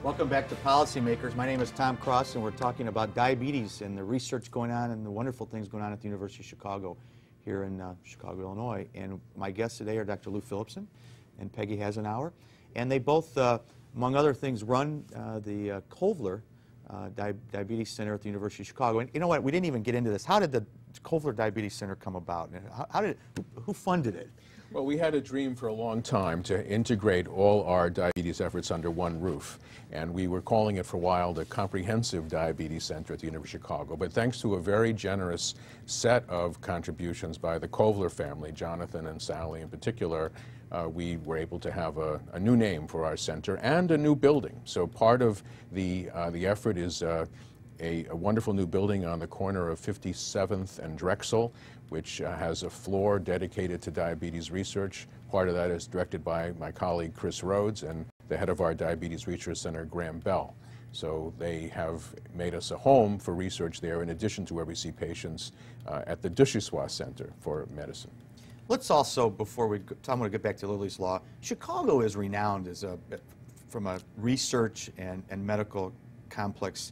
Welcome back to Policymakers. My name is Tom Cross, and we're talking about diabetes and the research going on and the wonderful things going on at the University of Chicago here in Chicago, Illinois. And my guests today are Dr. Lou Philipson and Peggy Hasenauer. And they both, among other things, run the Kovler Diabetes Center at the University of Chicago. And you know what? We didn't even get into this. How did the Kovler Diabetes Center come about? And who funded it? Well, we had a dream for a long time to integrate all our diabetes efforts under one roof. And we were calling it for a while the Comprehensive Diabetes Center at the University of Chicago. But thanks to a very generous set of contributions by the Kovler family, Jonathan and Sally in particular, we were able to have a new name for our center and a new building. So part of the effort is a wonderful new building on the corner of 57th and Drexel, which has a floor dedicated to diabetes research. Part of that is directed by my colleague Chris Rhodes and the head of our Diabetes Research Center, Graham Bell. So they have made us a home for research there, in addition to where we see patients at the Duchossois Center for Medicine. Let's also, before we go, I'm going to get back to Lily's Law. Chicago is renowned as from a research and medical complex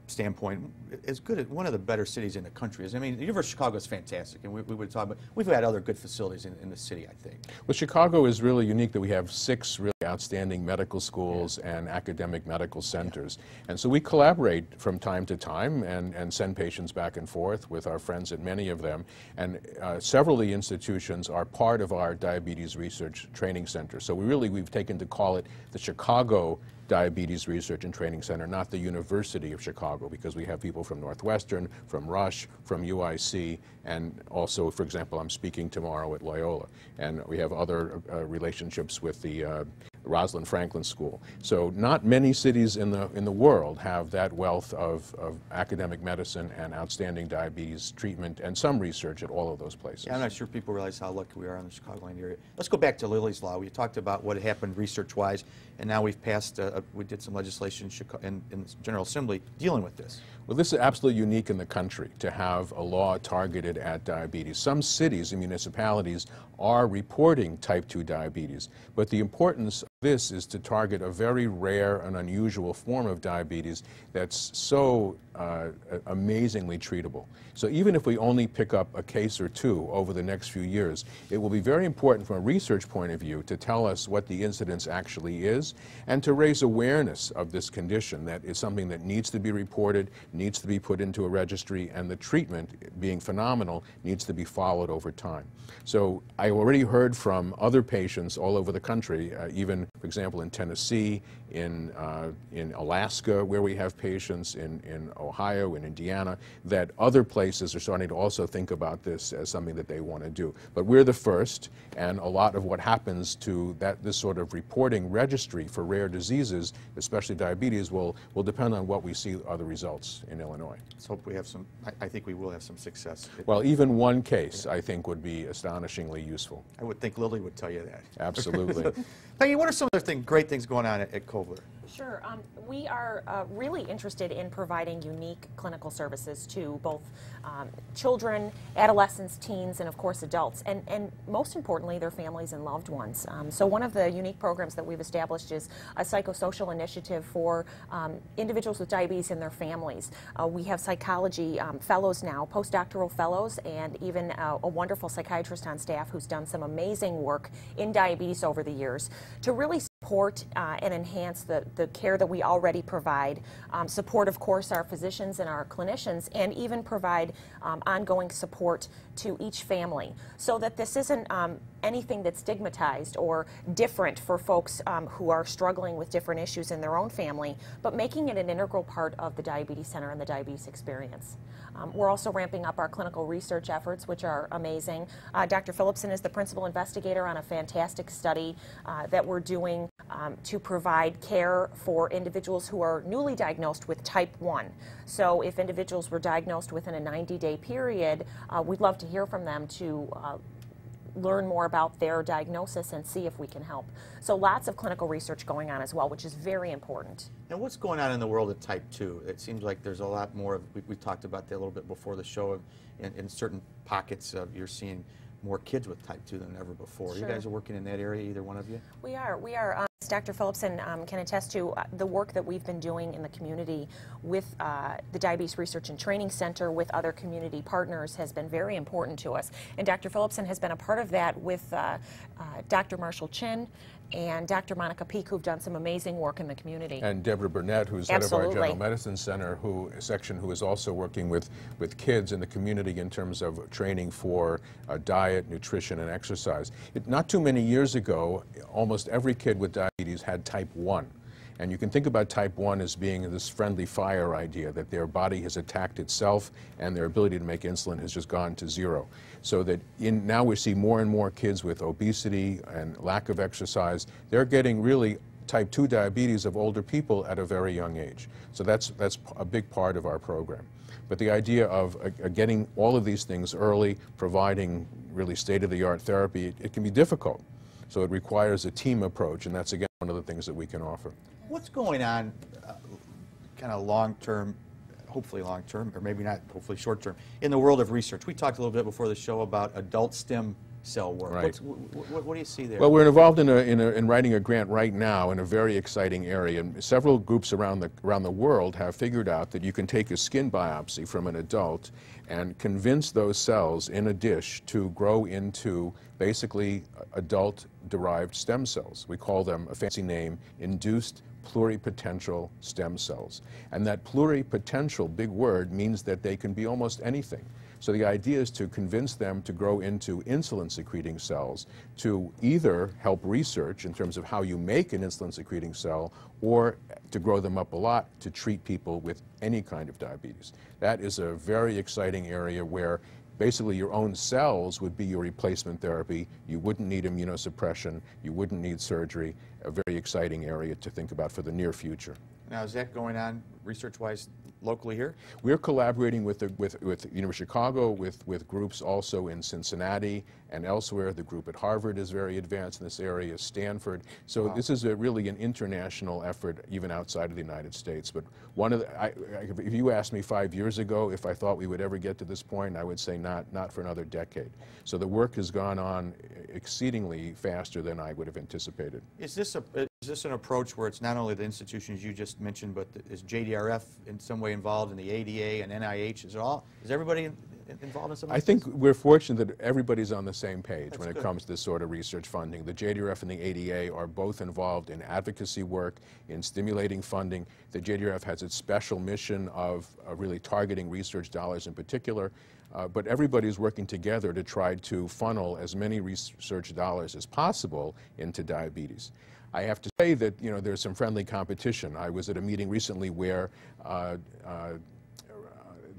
standpoint, as good as one of the better cities in the country. I mean, the University of Chicago is fantastic, and we would talk about, we've had other good facilities in the city, I think. Well, Chicago is really unique that we have 6 really outstanding medical schools and academic medical centers. And so we collaborate from time to time and send patients back and forth with our friends at many of them. And several of the institutions are part of our Diabetes Research Training Center. So we've taken to call it the Chicago Diabetes Research and Training Center, not the University of Chicago, because we have people from Northwestern, from Rush, from UIC, and also, for example, I'm speaking tomorrow at Loyola. And we have other relationships with the Rosalind Franklin School. So not many cities in the world have that wealth of academic medicine and outstanding diabetes treatment and some research at all of those places. Yeah, I'm not sure people realize how lucky we are in the Chicagoland area. Let's go back to Lily's Law. We talked about what happened research-wise, and now we've passed, we did some legislation in the General Assembly dealing with this. Well, this is absolutely unique in the country to have a law targeted at diabetes. Some cities and municipalities are reporting type 2 diabetes, but the importance of this is to target a very rare and unusual form of diabetes that's so amazingly treatable. So even if we only pick up a case or two over the next few years, it will be very important from a research point of view to tell us what the incidence actually is and to raise awareness of this condition that is something that needs to be reported, needs to be put into a registry, and the treatment, being phenomenal, needs to be followed over time. So I already heard from other patients all over the country, even, for example, in Tennessee, in Alaska, where we have patients, in Ohio, in Indiana, that other places are starting to also think about this as something that they want to do. But we're the first, and a lot of what happens to this sort of reporting registry for rare diseases, especially diabetes, will depend on what we see are the results in Illinois. Let's hope we have some, I think we will have some success. Well, even one case, I think, would be astonishingly useful. I would think Lily would tell you that. Absolutely. Peggy, what are some of the great things going on at Kovler? Sure. We are really interested in providing unique clinical services to both children, adolescents, teens, and of course adults, and most importantly their families and loved ones. So one of the unique programs that we've established is a psychosocial initiative for individuals with diabetes and their families. We have psychology fellows now, postdoctoral fellows, and even a wonderful psychiatrist on staff who's done some amazing work in diabetes over the years to really support and enhance the care that we already provide, support of course our physicians and our clinicians, and even provide ongoing support to each family so that this isn't anything that's stigmatized or different for folks who are struggling with different issues in their own family, but making it an integral part of the Diabetes Center and the diabetes experience. We're also ramping up our clinical research efforts, which are amazing. Dr. Philipson is the principal investigator on a fantastic study that we're doing to provide care for individuals who are newly diagnosed with type 1. So if individuals were diagnosed within a 90-day period, we'd love to hear from them to learn more about their diagnosis and see if we can help. So lots of clinical research going on as well, which is very important. And what's going on in the world of type 2? It seems like there's a lot more, we talked about that a little bit before the show, in certain pockets you're seeing more kids with type 2 than ever before. Sure. You guys are working in that area, either one of you? We are. Dr. Phillipson can attest to the work that we've been doing in the community with the Diabetes Research and Training Center with other community partners has been very important to us. And Dr. Phillipson has been a part of that with Dr. Marshall Chin and Dr. Monica Peak, who've done some amazing work in the community. And Deborah Burnett, who's head of our General Medicine Center section, who is also working with kids in the community in terms of training for diet, nutrition, and exercise. Not too many years ago, almost every kid with diabetes had type 1. And you can think about type 1 as being this friendly fire idea, that their body has attacked itself and their ability to make insulin has just gone to zero. So that now we see more and more kids with obesity and lack of exercise. They're getting really type 2 diabetes of older people at a very young age. So that's a big part of our program. But the idea of getting all of these things early, providing really state-of-the-art therapy, it can be difficult. So it requires a team approach, and that's, again, one of the things that we can offer. What's going on kind of long-term, hopefully long-term, or maybe not, hopefully short-term, in the world of research? We talked a little bit before the show about adult stem cell work. Right. What do you see there? Well, we're involved in writing a grant right now in a very exciting area. And several groups around the world have figured out that you can take a skin biopsy from an adult and convince those cells in a dish to grow into basically adult-derived stem cells. We call them, a fancy name, induced pluripotential stem cells. And that pluripotential, big word, means that they can be almost anything. So the idea is to convince them to grow into insulin-secreting cells to either help research in terms of how you make an insulin-secreting cell, or to grow them up a lot to treat people with any kind of diabetes. That is a very exciting area where basically your own cells would be your replacement therapy. You wouldn't need immunosuppression. You wouldn't need surgery. A very exciting area to think about for the near future. Now, is that going on research-wise locally here? We're collaborating with the University of Chicago, with groups also in Cincinnati and elsewhere. The group at Harvard is very advanced in this area, Stanford. So This is really an international effort, even outside of the United States. But if you asked me 5 years ago if I thought we would ever get to this point, I would say not for another decade. So the work has gone on exceedingly faster than I would have anticipated. Is this an approach where it's not only the institutions you just mentioned, but is JDRF in some way involved in the ADA and NIH? Is everybody involved in some of this? I think we're fortunate that everybody's on the same page when it comes to this sort of research funding. The JDRF and the ADA are both involved in advocacy work, in stimulating funding. The JDRF has its special mission of really targeting research dollars in particular. But everybody's working together to try to funnel as many research dollars as possible into diabetes. I have to say that, there's some friendly competition. I was at a meeting recently where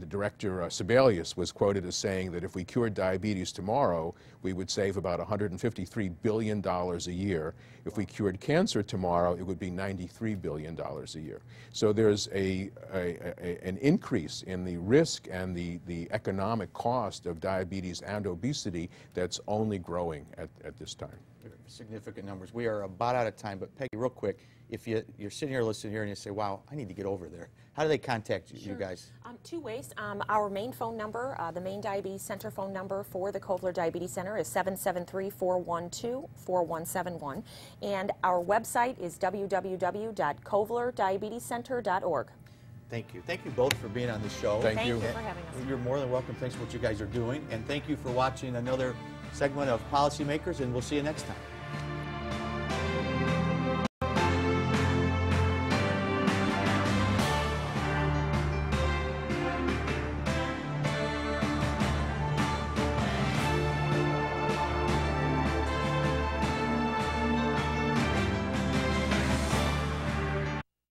the director, Sebelius, was quoted as saying that if we cured diabetes tomorrow, we would save about $153 billion a year. If we cured cancer tomorrow, it would be $93 billion a year. So there's an increase in the risk and the economic cost of diabetes and obesity that's only growing at this time. Significant numbers. We are about out of time, but Peggy, real quick, if you're sitting here listening here and you say, wow, I need to get over there, how do they contact you, you guys? Two ways. Our main phone number, the main Diabetes Center phone number for the Kovler Diabetes Center is 773-412-4171. And our website is www.kovlerdiabetescenter.org. Thank you. Thank you both for being on the show. Thank you for having us. You're more than welcome. Thanks for what you guys are doing. And thank you for watching another segment of Policymakers, and we'll see you next time.